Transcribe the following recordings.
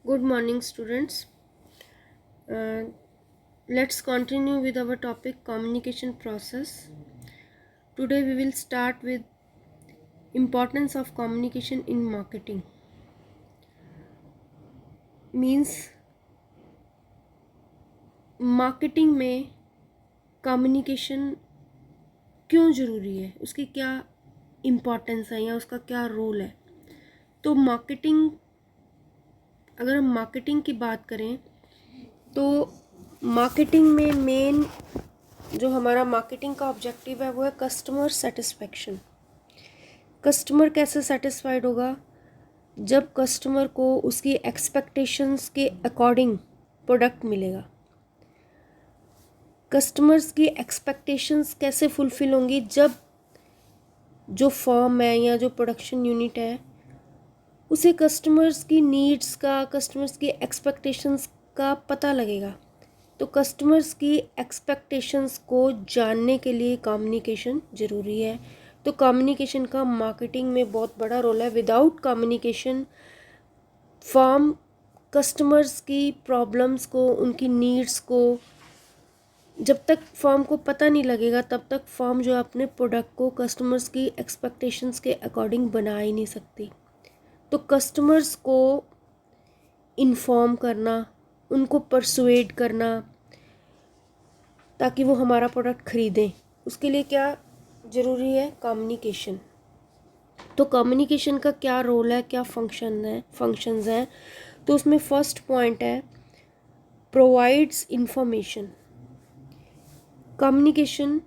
Good morning, students. Uh, let's continue with our topic communication process. Today we will start with importance of communication in marketing. Means marketing में communication क्यों ज़रूरी है, उसकी क्या importance है या उसका क्या रोल है। तो मार्केटिंग, अगर हम मार्केटिंग की बात करें तो मार्केटिंग में मेन जो हमारा मार्केटिंग का ऑब्जेक्टिव है वो है कस्टमर सेटिस्फेक्शन। कस्टमर कैसे सेटिस्फाइड होगा? जब कस्टमर को उसकी एक्सपेक्टेशंस के अकॉर्डिंग प्रोडक्ट मिलेगा। कस्टमर्स की एक्सपेक्टेशंस कैसे फुलफ़िल होंगी? जब जो फर्म है या जो प्रोडक्शन यूनिट है उसे कस्टमर्स की नीड्स का, कस्टमर्स की एक्सपेक्टेशंस का पता लगेगा। तो कस्टमर्स की एक्सपेक्टेशंस को जानने के लिए कम्युनिकेशन ज़रूरी है। तो कम्युनिकेशन का मार्केटिंग में बहुत बड़ा रोल है। विदाउट कम्युनिकेशन फर्म कस्टमर्स की प्रॉब्लम्स को, उनकी नीड्स को, जब तक फर्म को पता नहीं लगेगा तब तक फर्म जो अपने प्रोडक्ट को कस्टमर्स की एक्सपेक्टेशंस के अकॉर्डिंग बना ही नहीं सकती। तो कस्टमर्स को इन्फॉर्म करना, उनको परसुएड करना ताकि वो हमारा प्रोडक्ट ख़रीदें, उसके लिए क्या ज़रूरी है? कम्युनिकेशन। तो कम्युनिकेशन का क्या रोल है, क्या फंक्शंस हैं? तो उसमें फर्स्ट पॉइंट है provides information. Communication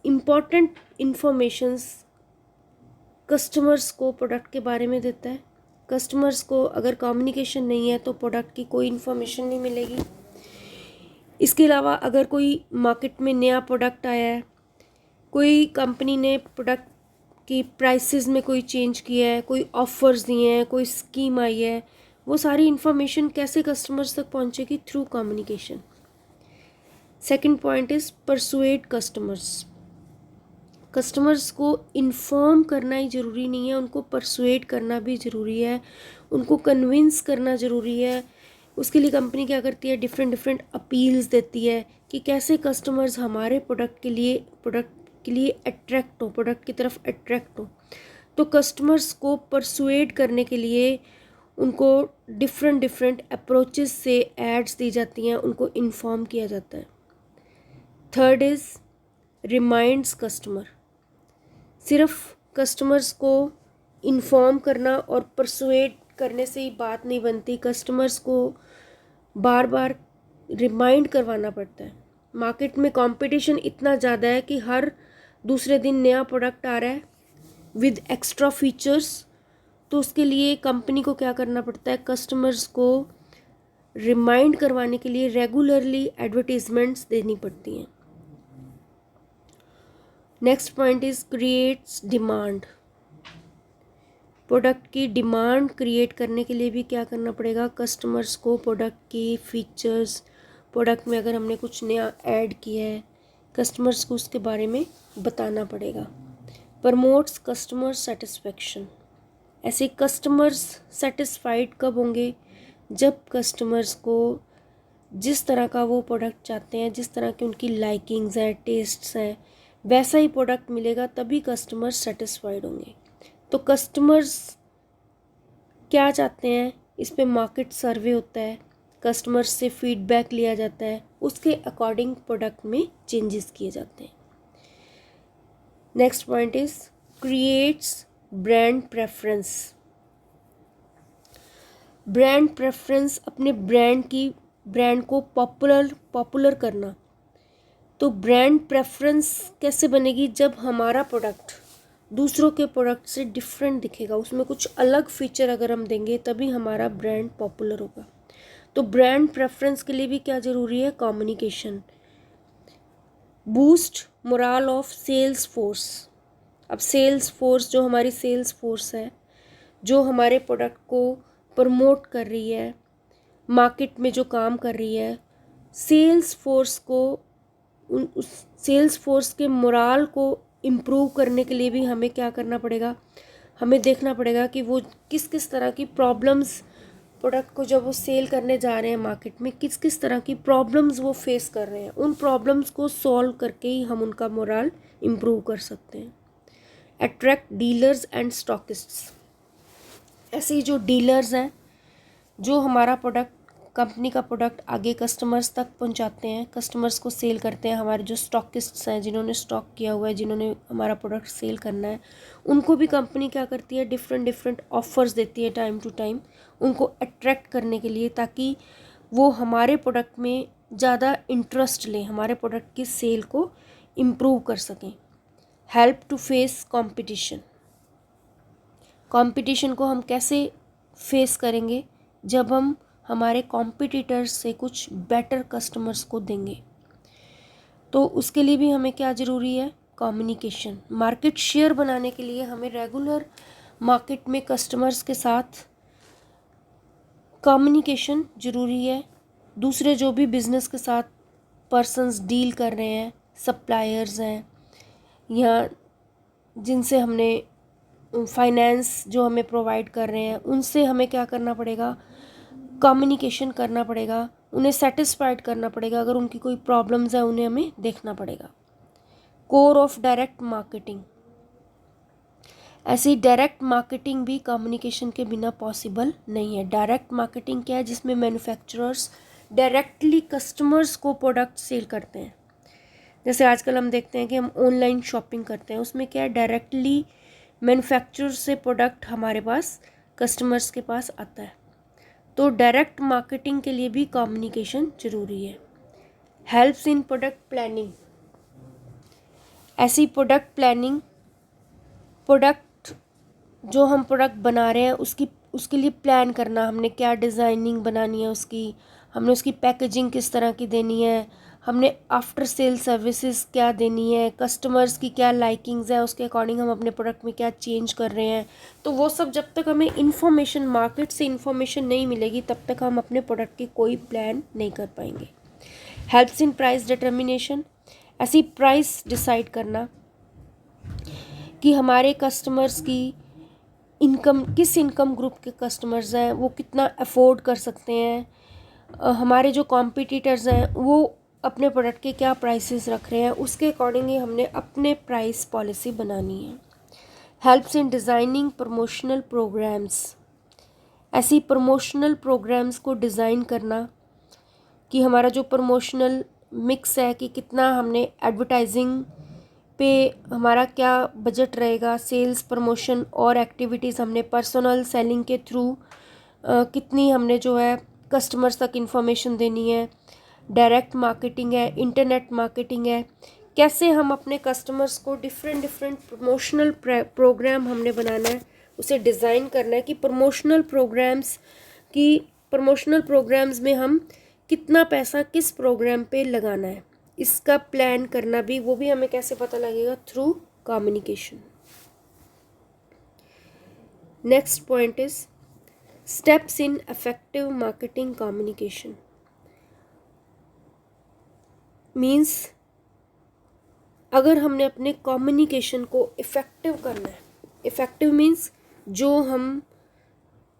important informations customers को प्रोडक्ट के बारे में देता है। कस्टमर्स को अगर कम्युनिकेशन नहीं है तो प्रोडक्ट की कोई इन्फॉर्मेशन नहीं मिलेगी। इसके अलावा अगर कोई मार्केट में नया प्रोडक्ट आया है, कोई कंपनी ने प्रोडक्ट की प्राइसेस में कोई चेंज किया है, कोई ऑफर्स दिए हैं, कोई स्कीम आई है, वो सारी इन्फॉर्मेशन कैसे कस्टमर्स तक पहुंचेगी? Through communication. Second point is persuade customers. Customers को इन्फॉर्म करना ही ज़रूरी नहीं है, उनको परसुएड करना भी ज़रूरी है, उनको कन्विंस करना ज़रूरी है। उसके लिए कंपनी क्या करती है? डिफरेंट अपील्स देती है कि कैसे कस्टमर्स हमारे प्रोडक्ट के लिए अट्रैक्ट हो, प्रोडक्ट की तरफ अट्रैक्ट हो। तो कस्टमर्स को परसुएड करने के लिए उनको डिफरेंट अप्रोचेस से एड्स दी जाती हैं, उनको इन्फॉर्म किया जाता है। Third is reminds customer. सिर्फ कस्टमर्स को इन्फॉर्म करना और परसुएड करने से ही बात नहीं बनती, कस्टमर्स को बार बार रिमाइंड करवाना पड़ता है। मार्केट में कंपटीशन इतना ज़्यादा है कि हर दूसरे दिन नया प्रोडक्ट आ रहा है विद एक्स्ट्रा फीचर्स। तो उसके लिए कंपनी को क्या करना पड़ता है? कस्टमर्स को रिमाइंड करवाने के लिए रेगुलरली एडवर्टीजमेंट्स देनी पड़ती हैं। Next point is creates demand. Product की डिमांड क्रिएट करने के लिए भी क्या करना पड़ेगा? कस्टमर्स को प्रोडक्ट की फीचर्स, प्रोडक्ट में अगर हमने कुछ नया ऐड किया है, कस्टमर्स को उसके बारे में बताना पड़ेगा। Promotes customer satisfaction. ऐसे कस्टमर्स सेटिस्फाइड कब होंगे? जब कस्टमर्स को जिस तरह का वो प्रोडक्ट चाहते हैं, जिस तरह की उनकी लाइकिंग्स हैं, टेस्ट्स हैं, वैसा ही प्रोडक्ट मिलेगा तभी कस्टमर्स सेटिस्फाइड होंगे। तो कस्टमर्स क्या चाहते हैं, इस पे मार्केट सर्वे होता है, कस्टमर्स से फीडबैक लिया जाता है, उसके अकॉर्डिंग प्रोडक्ट में चेंजेस किए जाते हैं। Next point is creates brand preference. Brand preference, अपने ब्रांड को पॉपुलर करना। तो ब्रांड प्रेफरेंस कैसे बनेगी? जब हमारा प्रोडक्ट दूसरों के प्रोडक्ट से डिफरेंट दिखेगा, उसमें कुछ अलग फीचर अगर हम देंगे तभी हमारा ब्रांड पॉपुलर होगा। तो ब्रांड प्रेफरेंस के लिए भी क्या ज़रूरी है? Communication. Boost morale of sales force. अब सेल्स फोर्स, जो हमारी सेल्स फोर्स है, जो हमारे प्रोडक्ट को प्रमोट कर रही है, मार्केट में जो काम कर रही है, सेल्स फोर्स को, उस सेल्स फोर्स के मोराल को इम्प्रूव करने के लिए भी हमें क्या करना पड़ेगा? हमें देखना पड़ेगा कि वो किस किस तरह की प्रॉब्लम्स प्रोडक्ट को जब वो सेल करने जा रहे हैं मार्केट में, किस किस तरह की प्रॉब्लम्स वो फेस कर रहे हैं, उन प्रॉब्लम्स को सॉल्व करके ही हम उनका मोरल इम्प्रूव कर सकते हैं। अट्रैक्ट डीलर्स एंड स्टॉकिस्ट्स, ऐसे ही जो डीलर्स हैं जो हमारा प्रोडक्ट, कंपनी का प्रोडक्ट आगे कस्टमर्स तक पहुंचाते हैं, कस्टमर्स को सेल करते हैं। हमारे जो स्टॉकिस्ट्स हैं, जिन्होंने स्टॉक किया हुआ है, जिन्होंने हमारा प्रोडक्ट सेल करना है, उनको भी कंपनी क्या करती है, डिफरेंट ऑफर्स देती है टाइम टू टाइम, उनको अट्रैक्ट करने के लिए, ताकि वो हमारे प्रोडक्ट में ज़्यादा इंटरेस्ट लें, हमारे प्रोडक्ट की सेल को इम्प्रूव कर सकें। Help to face competition, competition को हम कैसे फेस करेंगे, जब हम हमारे कॉम्पिटिटर्स से कुछ बेटर कस्टमर्स को देंगे। तो उसके लिए भी हमें क्या ज़रूरी है, कम्युनिकेशन। मार्केट शेयर बनाने के लिए हमें रेगुलर मार्केट में कस्टमर्स के साथ कम्युनिकेशन ज़रूरी है। दूसरे जो भी बिज़नेस के साथ पर्सन्स डील कर रहे हैं, सप्लायर्स हैं या जिनसे हमने फाइनेंस जो हमें प्रोवाइड कर रहे हैं, उनसे हमें क्या करना पड़ेगा, कम्युनिकेशन करना पड़ेगा, उन्हें सेटिस्फाइड करना पड़ेगा। अगर उनकी कोई प्रॉब्लम्स है उन्हें हमें देखना पड़ेगा। कोर ऑफ डायरेक्ट मार्केटिंग, ऐसी डायरेक्ट मार्केटिंग भी कम्युनिकेशन के बिना पॉसिबल नहीं है। डायरेक्ट मार्केटिंग क्या है, जिसमें मैन्युफैक्चरर्स डायरेक्टली कस्टमर्स को प्रोडक्ट सेल करते हैं। जैसे आजकल हम देखते हैं कि हम ऑनलाइन शॉपिंग करते हैं, उसमें क्या है, डायरेक्टली मैन्युफैक्चरर से प्रोडक्ट हमारे पास कस्टमर्स के पास आता है। तो डायरेक्ट मार्केटिंग के लिए भी कम्युनिकेशन ज़रूरी है। हेल्प्स इन प्रोडक्ट प्लानिंग, ऐसी प्रोडक्ट प्लानिंग, प्रोडक्ट जो हम प्रोडक्ट बना रहे हैं उसके लिए प्लान करना, हमने क्या डिज़ाइनिंग बनानी है उसकी, हमने उसकी पैकेजिंग किस तरह की देनी है, हमने आफ्टर सेल सर्विसेज क्या देनी है, कस्टमर्स की क्या लाइकिंग्स है, उसके अकॉर्डिंग हम अपने प्रोडक्ट में क्या चेंज कर रहे हैं। तो वो सब जब तक हमें इन्फॉर्मेशन, मार्केट से इन्फॉर्मेशन नहीं मिलेगी, तब तक हम अपने प्रोडक्ट की कोई प्लान नहीं कर पाएंगे। हेल्प्स इन प्राइस डिटर्मिनेशन, ऐसी प्राइस डिसाइड करना कि हमारे कस्टमर्स की इनकम, किस इनकम ग्रुप के कस्टमर्स हैं, वो कितना अफोर्ड कर सकते हैं, हमारे जो कॉम्पिटिटर्स हैं वो अपने प्रोडक्ट के क्या प्राइसेस रख रहे हैं, उसके अकॉर्डिंग ही हमने अपने प्राइस पॉलिसी बनानी है। Helps in designing promotional programs, ऐसी प्रमोशनल प्रोग्राम्स को डिज़ाइन करना कि हमारा जो प्रमोशनल मिक्स है, कि कितना हमने एडवर्टाइजिंग पे हमारा क्या बजट रहेगा, सेल्स प्रमोशन और एक्टिविटीज़ हमने पर्सनल सेलिंग के थ्रू कितनी हमने जो है कस्टमर्स तक इन्फॉर्मेशन देनी है। डायरेक्ट मार्केटिंग है, इंटरनेट मार्केटिंग है, कैसे हम अपने कस्टमर्स को डिफरेंट प्रमोशनल प्रोग्राम हमने बनाना है, उसे डिज़ाइन करना है कि प्रमोशनल प्रोग्राम्स में हम कितना पैसा किस प्रोग्राम पे लगाना है, इसका प्लान करना भी, वो भी हमें कैसे पता लगेगा, through communication. Next point is steps in effective marketing communication. Means अगर हमने अपने कम्युनिकेशन को इफ़ेक्टिव करना है, इफ़ेक्टिव मीन्स जो हम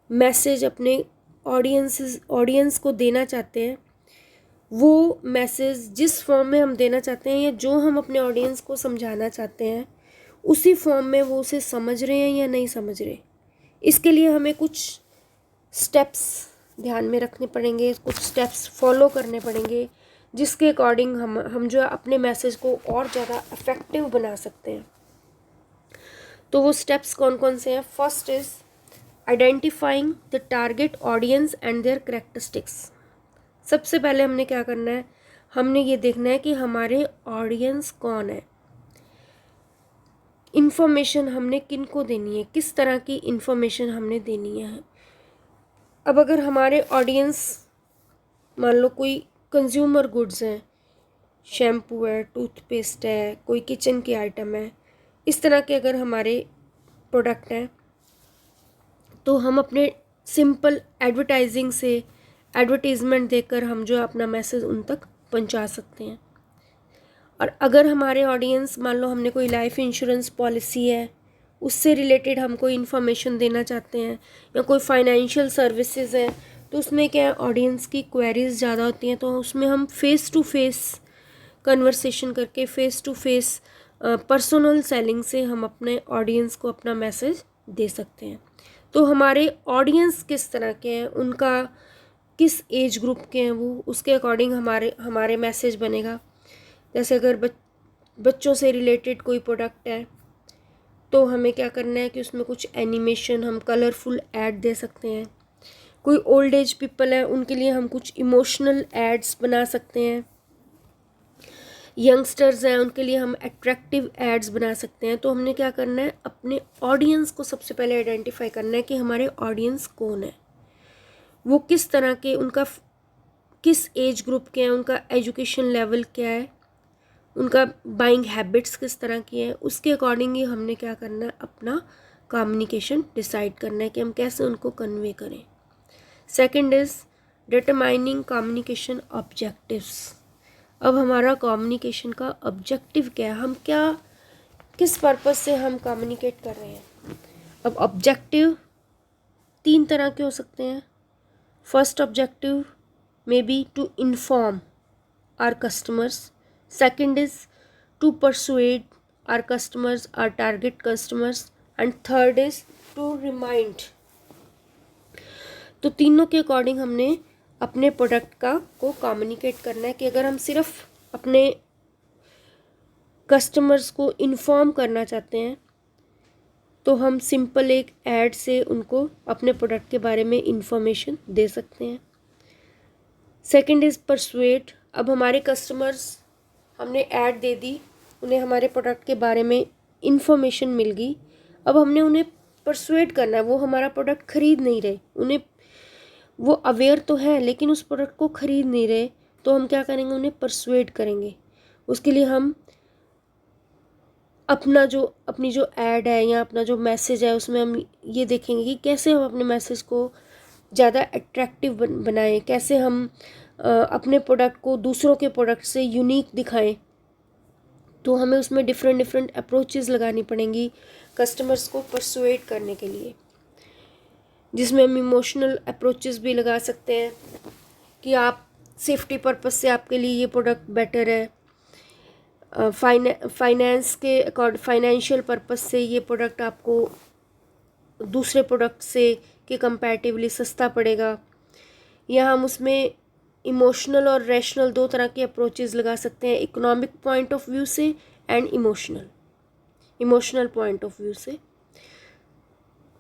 मैसेज अपने ऑडियंस को देना चाहते हैं, वो मैसेज जिस फॉर्म में हम देना चाहते हैं या जो हम अपने ऑडियंस को समझाना चाहते हैं, उसी फॉर्म में वो उसे समझ रहे हैं या नहीं समझ रहे, इसके लिए हमें कुछ स्टेप्स ध्यान में रखने पड़ेंगे, कुछ स्टेप्स फॉलो करने पड़ेंगे, जिसके अकॉर्डिंग हम जो अपने मैसेज को और ज़्यादा इफेक्टिव बना सकते हैं। तो वो स्टेप्स कौन कौन से हैं? First is identifying the target audience and there characteristics. सबसे पहले हमने क्या करना है, हमने ये देखना है कि हमारे ऑडियंस कौन है, इन्फॉर्मेशन हमने किन को देनी है, किस तरह की इन्फॉर्मेशन हमने देनी है। अब अगर हमारे ऑडियंस मान लो कोई कंज्यूमर गुड्स हैं, शैम्पू है, टूथपेस्ट है, कोई किचन के आइटम है, इस तरह के अगर हमारे प्रोडक्ट हैं, तो हम अपने सिंपल एडवर्टाइजिंग से, एडवर्टीज़मेंट देकर हम जो अपना मैसेज उन तक पहुंचा सकते हैं। और अगर हमारे ऑडियंस, मान लो हमने कोई लाइफ इंश्योरेंस पॉलिसी है, उससे रिलेटेड हम कोई इन्फॉर्मेशन देना चाहते हैं, या कोई फाइनेंशियल सर्विसेज है, तो उसमें क्या है, ऑडियंस की क्वेरीज ज़्यादा होती हैं, तो उसमें हम फेस टू फेस कन्वर्सेशन करके, face to face personal selling से हम अपने ऑडियंस को अपना मैसेज दे सकते हैं। तो हमारे ऑडियंस किस तरह के हैं, उनका किस एज ग्रुप के हैं वो, उसके अकॉर्डिंग हमारे मैसेज बनेगा। जैसे अगर बच्चों से रिलेटेड कोई प्रोडक्ट है तो हमें क्या करना है कि उसमें कुछ एनिमेशन, हम कलरफुल ऐड दे सकते हैं। कोई ओल्ड एज पीपल है उनके लिए हम कुछ इमोशनल एड्स बना सकते हैं। यंगस्टर्स हैं उनके लिए हम अट्रैक्टिव एड्स बना सकते हैं। तो हमने क्या करना है, अपने ऑडियंस को सबसे पहले आइडेंटिफाई करना है कि हमारे ऑडियंस कौन है, वो किस तरह के, उनका किस एज ग्रुप के हैं, उनका एजुकेशन लेवल क्या है, उनका बाइंग हैबिट्स किस तरह की है। उसके अकॉर्डिंग ही हमने क्या करना है, अपना कम्युनिकेशन डिसाइड करना है कि हम कैसे उनको कन्वे करें। Second is determining communication objectives. अब हमारा कम्युनिकेशन का ऑब्जेक्टिव क्या है, हम किस पर्पस से हम कम्युनिकेट कर रहे हैं। अब ऑब्जेक्टिव 3 तरह के हो सकते हैं। First objective may be to inform our customers, second is to persuade our customers, our target customers, and third is to remind. तो तीनों के अकॉर्डिंग हमने अपने प्रोडक्ट को कम्युनिकेट करना है कि अगर हम सिर्फ अपने कस्टमर्स को इन्फॉर्म करना चाहते हैं तो हम सिंपल एक ऐड से उनको अपने प्रोडक्ट के बारे में इंफॉर्मेशन दे सकते हैं। Second is persuade. अब हमारे कस्टमर्स, हमने ऐड दे दी, उन्हें हमारे प्रोडक्ट के बारे में इंफॉर्मेशन मिल गई, अब हमने उन्हें परसुएट करना है। वो हमारा प्रोडक्ट ख़रीद नहीं रहे, उन्हें वो अवेयर तो है लेकिन उस प्रोडक्ट को ख़रीद नहीं रहे, तो हम क्या करेंगे, उन्हें परसुएट करेंगे। उसके लिए हम अपनी जो ऐड है या अपना जो मैसेज है उसमें हम ये देखेंगे कि कैसे हम अपने मैसेज को ज़्यादा अट्रैक्टिव बनाएं, कैसे हम अपने प्रोडक्ट को दूसरों के प्रोडक्ट से यूनिक दिखाएं। तो हमें उसमें डिफरेंट अप्रोचेस लगानी पड़ेंगी कस्टमर्स को परसुएट करने के लिए, जिसमें हम इमोशनल अप्रोचेस भी लगा सकते हैं कि आप सेफ्टी पर्पस से आपके लिए ये प्रोडक्ट बेटर है, फाइनेंस के अकॉर्ड फाइनेंशियल पर्पस से ये प्रोडक्ट आपको दूसरे प्रोडक्ट से के कंपैरेटिवली सस्ता पड़ेगा। या हम उसमें इमोशनल और रैशनल 2 तरह के अप्रोचेस लगा सकते हैं, इकोनॉमिक पॉइंट ऑफ व्यू से and emotional point of view से।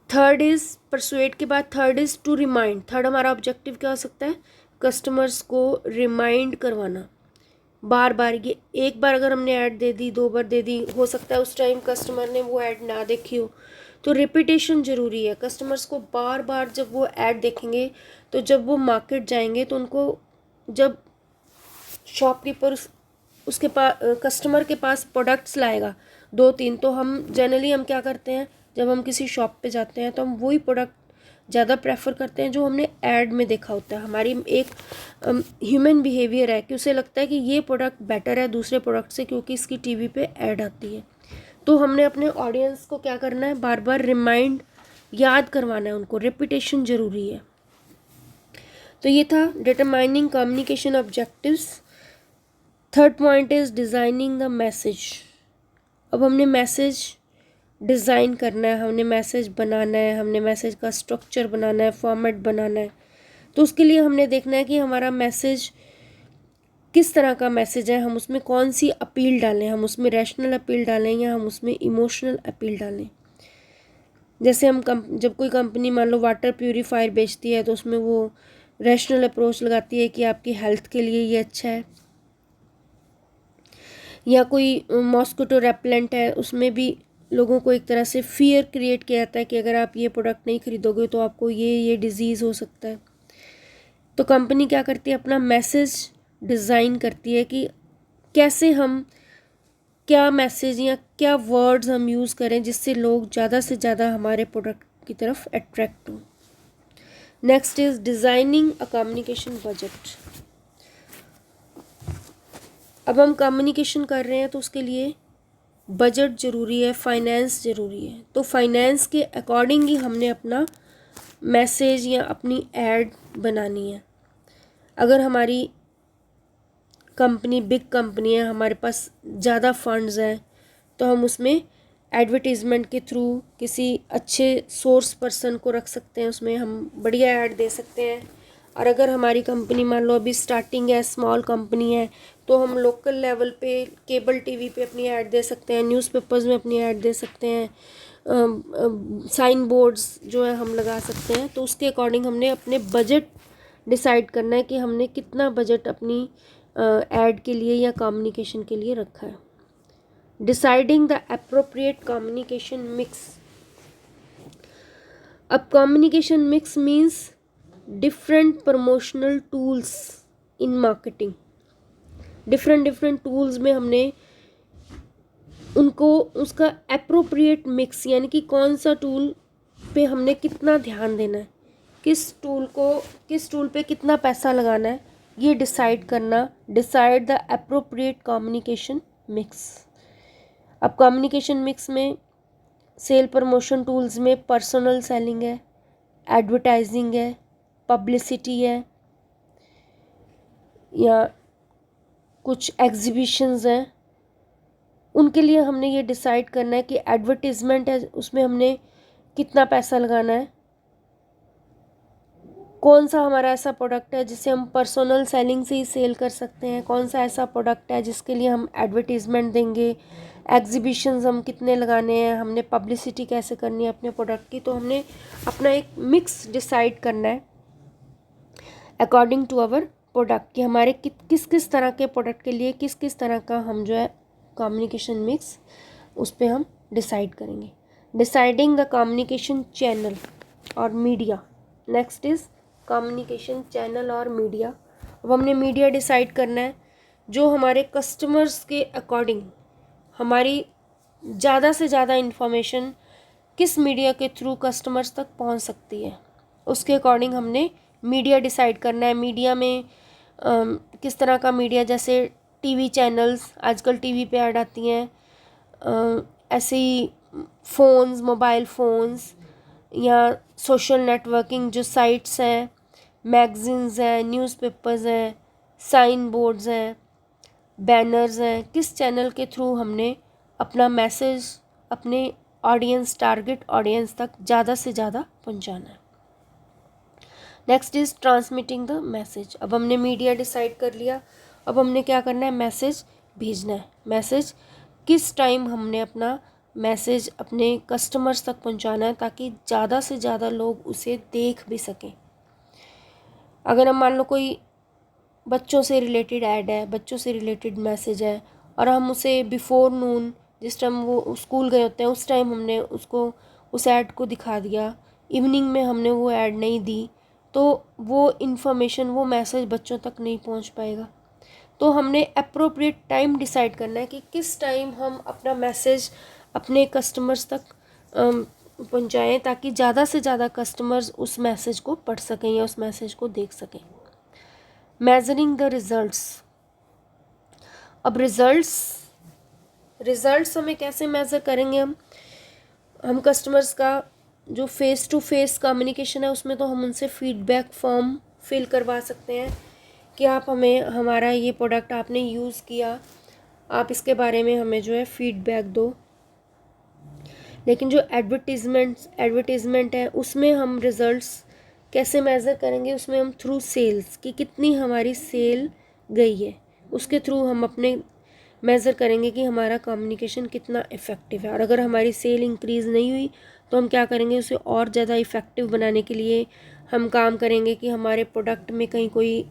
थर्ड इज़ परसुएट के बाद third is to remind. Third हमारा ऑब्जेक्टिव क्या हो सकता है, कस्टमर्स को रिमाइंड करवाना। बार बार, ये एक बार अगर हमने ऐड दे दी, 2 बार दे दी, हो सकता है उस टाइम कस्टमर ने वो ऐड ना देखी हो, तो रिपीटेशन ज़रूरी है। कस्टमर्स को बार बार जब वो ऐड देखेंगे तो जब वो मार्केट जाएंगे तो उनको, जब शॉपकीपर उसके पास कस्टमर के पास प्रोडक्ट्स लाएगा 2-3, तो हम जनरली हम क्या करते हैं, जब हम किसी शॉप पे जाते हैं तो हम वही प्रोडक्ट ज़्यादा प्रेफर करते हैं जो हमने ऐड में देखा होता है। हमारी एक ह्यूमन बिहेवियर है कि उसे लगता है कि ये प्रोडक्ट बेटर है दूसरे प्रोडक्ट से क्योंकि इसकी टीवी पे ऐड आती है। तो हमने अपने ऑडियंस को क्या करना है, बार बार रिमाइंड, याद करवाना है उनको, रिपीटेशन ज़रूरी है। तो ये था determining communication objectives. Third point is designing the message. अब हमने मैसेज डिज़ाइन करना है, हमने मैसेज बनाना है, हमने मैसेज का स्ट्रक्चर बनाना है, फॉर्मेट बनाना है। तो उसके लिए हमने देखना है कि हमारा मैसेज किस तरह का मैसेज है, हम उसमें कौन सी अपील डालें, हम उसमें रैशनल अपील डालें या हम उसमें इमोशनल अपील डालें। जैसे हम जब कोई कंपनी मान लो वाटर प्यूरीफायर बेचती है तो उसमें वो रैशनल अप्रोच लगाती है कि आपकी हेल्थ के लिए ये अच्छा है। या कोई मॉस्किटो रेपेलेंट है, उसमें भी लोगों को एक तरह से फियर क्रिएट किया जाता है कि अगर आप ये प्रोडक्ट नहीं खरीदोगे तो आपको ये डिजीज़ हो सकता है। तो कंपनी क्या करती है, अपना मैसेज डिज़ाइन करती है कि कैसे हम क्या मैसेज या क्या वर्ड्स हम यूज़ करें जिससे लोग ज़्यादा से ज़्यादा हमारे प्रोडक्ट की तरफ अट्रैक्ट हों। Next is designing a communication budget. अब हम कम्युनिकेशन कर रहे हैं तो उसके लिए बजट ज़रूरी है, फाइनेंस ज़रूरी है। तो फाइनेंस के अकॉर्डिंग ही हमने अपना मैसेज या अपनी ऐड बनानी है। अगर हमारी कंपनी बिग कंपनी है, हमारे पास ज़्यादा फंड्स हैं, तो हम उसमें एडवर्टीज़मेंट के थ्रू किसी अच्छे सोर्स पर्सन को रख सकते हैं, उसमें हम बढ़िया ऐड दे सकते हैं। और अगर हमारी कंपनी मान लो अभी स्टार्टिंग है, स्मॉल कंपनी है, तो हम लोकल लेवल पे केबल टीवी पे अपनी ऐड दे सकते हैं, न्यूज़पेपर्स में अपनी ऐड दे सकते हैं, साइन बोर्ड्स जो है हम लगा सकते हैं। तो उसके अकॉर्डिंग हमने अपने बजट डिसाइड करना है कि हमने कितना बजट अपनी ऐड के लिए या कम्युनिकेशन के लिए रखा है। Deciding the appropriate communication mix. अब communication mix means different promotional tools in marketing. Different tools में हमने उनको उसका अप्रोप्रिएट मिक्स, यानी कि कौन सा टूल पे हमने कितना ध्यान देना है, किस टूल पे कितना पैसा लगाना है, ये डिसाइड करना। Decide the appropriate communication mix. अब कम्युनिकेशन मिक्स में सेल प्रमोशन टूल्स में पर्सनल सेलिंग है, एडवर्टाइजिंग है, पब्लिसिटी है, या कुछ एग्जीबिशंस हैं। उनके लिए हमने ये डिसाइड करना है कि एडवर्टीज़मेंट है, उसमें हमने कितना पैसा लगाना है, कौन सा हमारा ऐसा प्रोडक्ट है जिसे हम पर्सनल सेलिंग से ही सेल कर सकते हैं, कौन सा ऐसा प्रोडक्ट है जिसके लिए हम एडवर्टीज़मेंट देंगे, एग्जीबिशंस हम कितने लगाने हैं, हमने पब्लिसिटी कैसे करनी है अपने प्रोडक्ट की। तो हमने अपना एक मिक्स डिसाइड करना है अकॉर्डिंग टू आवर प्रोडक्ट, कि हमारे किस किस तरह के प्रोडक्ट के लिए किस किस तरह का हम जो है कम्युनिकेशन मिक्स उस पर हम डिसाइड करेंगे। डिसाइडिंग द कम्युनिकेशन चैनल और media. Next is communication channel और मीडिया। अब हमने मीडिया डिसाइड करना है जो हमारे कस्टमर्स के अकॉर्डिंग हमारी ज़्यादा से ज़्यादा इन्फॉर्मेशन किस मीडिया के थ्रू कस्टमर्स तक पहुंच सकती है, उसके अकॉर्डिंग हमने मीडिया डिसाइड करना है। मीडिया में किस तरह का मीडिया, जैसे टीवी चैनल्स, आजकल टीवी पे ऐड आती हैं, ऐसे ही फ़ोन्स, मोबाइल फ़ोन्स, या सोशल नेटवर्किंग जो साइट्स हैं, मैगज़ीन्स हैं, न्यूज़पेपर्स हैं, साइन बोर्ड्स हैं, बैनर्स हैं, किस चैनल के थ्रू हमने अपना मैसेज अपने ऑडियंस, टारगेट ऑडियंस तक ज़्यादा से ज़्यादा पहुंचाना है। Next is transmitting the message. अब हमने मीडिया डिसाइड कर लिया, अब हमने क्या करना है, मैसेज भेजना है। मैसेज किस टाइम हमने अपना मैसेज अपने कस्टमर्स तक पहुंचाना है ताकि ज़्यादा से ज़्यादा लोग उसे देख भी सकें। अगर हम मान लो कोई बच्चों से रिलेटेड ऐड है, बच्चों से रिलेटेड मैसेज है, और हम उसे बिफोर नून, जिस टाइम वो स्कूल गए होते हैं उस टाइम हमने उसको उस ऐड को दिखा दिया, इवनिंग में हमने वो ऐड नहीं दी, तो वो इन्फॉर्मेशन, वो मैसेज बच्चों तक नहीं पहुंच पाएगा। तो हमने अप्रोप्रिएट टाइम डिसाइड करना है कि किस टाइम हम अपना मैसेज अपने कस्टमर्स तक पहुंचाएं ताकि ज़्यादा से ज़्यादा कस्टमर्स उस मैसेज को पढ़ सकें या उस मैसेज को देख सकें। Measuring the results. अब रिजल्ट्स हमें कैसे मेज़र करेंगे? हम कस्टमर्स का जो फेस टू फेस कम्युनिकेशन है उसमें तो हम उनसे फीडबैक फॉर्म फिल करवा सकते हैं कि आप हमें, हमारा ये प्रोडक्ट आपने यूज़ किया, आप इसके बारे में हमें जो है फीडबैक दो। लेकिन जो एडवर्टीज़मेंट है उसमें हम रिज़ल्ट्स कैसे मेज़र करेंगे? उसमें हम थ्रू सेल्स, कि कितनी हमारी सेल गई है, उसके थ्रू हम अपने मेज़र करेंगे कि हमारा कम्युनिकेशन कितना इफ़ेक्टिव है। और अगर हमारी सेल इंक्रीज़ नहीं हुई तो हम क्या करेंगे, उसे और ज़्यादा इफ़ेक्टिव बनाने के लिए हम काम करेंगे कि हमारे प्रोडक्ट में कहीं कोई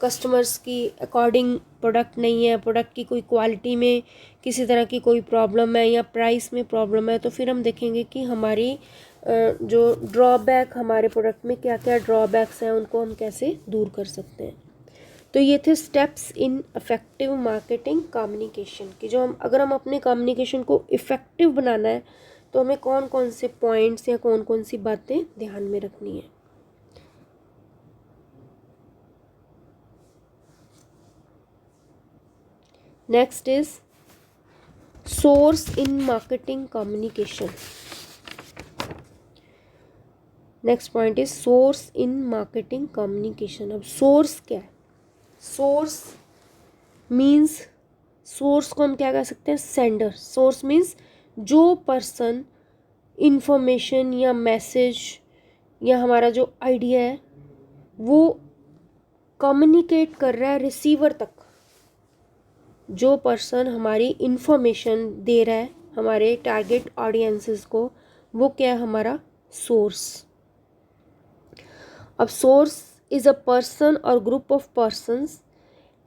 कस्टमर्स की अकॉर्डिंग प्रोडक्ट नहीं है, प्रोडक्ट की कोई क्वालिटी में किसी तरह की कोई प्रॉब्लम है या प्राइस में प्रॉब्लम है, तो फिर हम देखेंगे कि हमारी जो ड्रॉबैक, हमारे प्रोडक्ट में क्या क्या ड्रॉबैक्स हैं उनको हम कैसे दूर कर सकते हैं। तो ये थे steps in effective marketing communication कि जो हम, अगर हम अपने कम्युनिकेशन को इफ़ेक्टिव बनाना है तो हमें कौन कौन से पॉइंट्स या कौन कौन सी बातें ध्यान में रखनी है। Next is source in marketing communication. Next point is source in marketing communication. अब सोर्स क्या है? सोर्स मीन्स, सोर्स को हम क्या कह सकते हैं? सेंडर। सोर्स मीन्स जो पर्सन इंफॉर्मेशन या मैसेज या हमारा जो आइडिया है वो कम्युनिकेट कर रहा है रिसीवर तक। जो पर्सन हमारी इंफॉर्मेशन दे रहा है हमारे टारगेट ऑडियंसेस को, वो क्या है? हमारा सोर्स। अब सोर्स इज अ पर्सन और group of persons,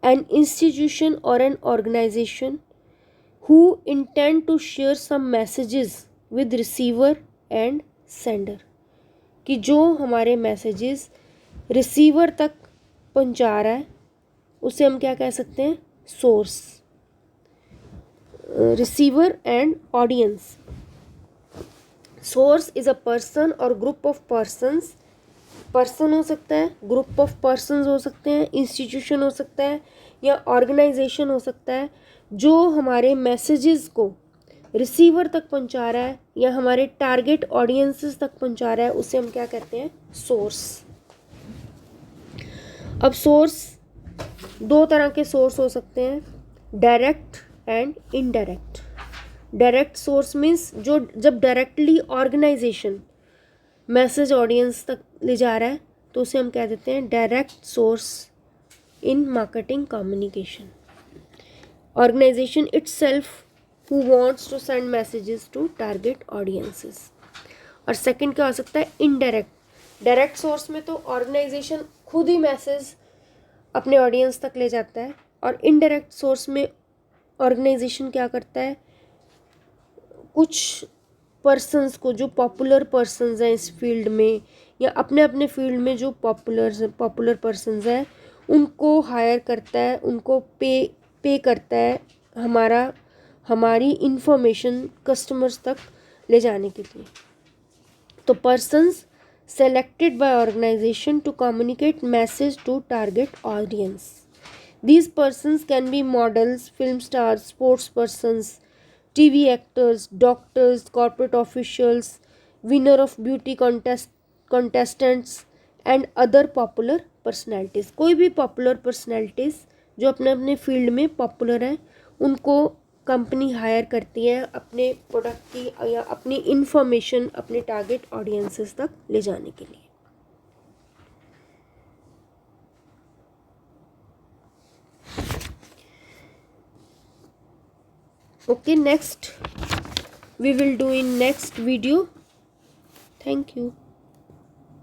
an institution और an organisation who intend to share some messages with receiver and sender। कि जो हमारे मैसेजेस रिसीवर तक पहुंचा रहा है उसे हम क्या कह सकते हैं? Source. Receiver and audience. Source is a person और ग्रुप ऑफ पर्सन्स। पर्सन हो सकता है, ग्रुप ऑफ पर्सन्स हो सकते हैं, इंस्टीट्यूशन हो सकता है या ऑर्गेनाइजेशन हो सकता है, जो हमारे मैसेजेस को रिसीवर तक पहुंचा रहा है या हमारे टारगेट ऑडियंसेस तक पहुंचा रहा है, उसे हम क्या कहते हैं? सोर्स। अब सोर्स, दो तरह के सोर्स हो सकते हैं, direct and indirect. Direct source means जो जब डायरेक्टली ऑर्गेनाइजेशन मैसेज ऑडियंस तक ले जा रहा है तो उसे हम कह देते हैं direct source in marketing communication. Organisation itself who wants to send messages to target audiences। और सेकंड क्या हो सकता है? इनडायरेक्ट। डायरेक्ट सोर्स में तो ऑर्गेनाइजेशन खुद ही मैसेज अपने ऑडियंस तक ले जाता है, और इनडायरेक्ट सोर्स में ऑर्गेनाइजेशन क्या करता है? कुछ पर्सन्स को, जो पॉपुलर पर्सन्स हैं इस फील्ड में या अपने अपने फील्ड में जो पॉपुलर पर्सन्स हैं, उनको हायर करता है, उनको पे करता है हमारी इंफॉर्मेशन कस्टमर्स तक ले जाने के लिए। तो persons selected by organisation to communicate message to target audience. These persons can be models, film stars, sports persons, TV actors, doctors, corporate officials, winner of beauty contestants and other popular personalities. कोई भी popular personalities जो अपने अपने field में popular हैं, उनको company hire करती है अपने प्रोडक्ट की या अपनी इंफॉर्मेशन अपने टारगेट ऑडियंसेस तक ले जाने के लिए। Okay, next we will do in next video. Thank you.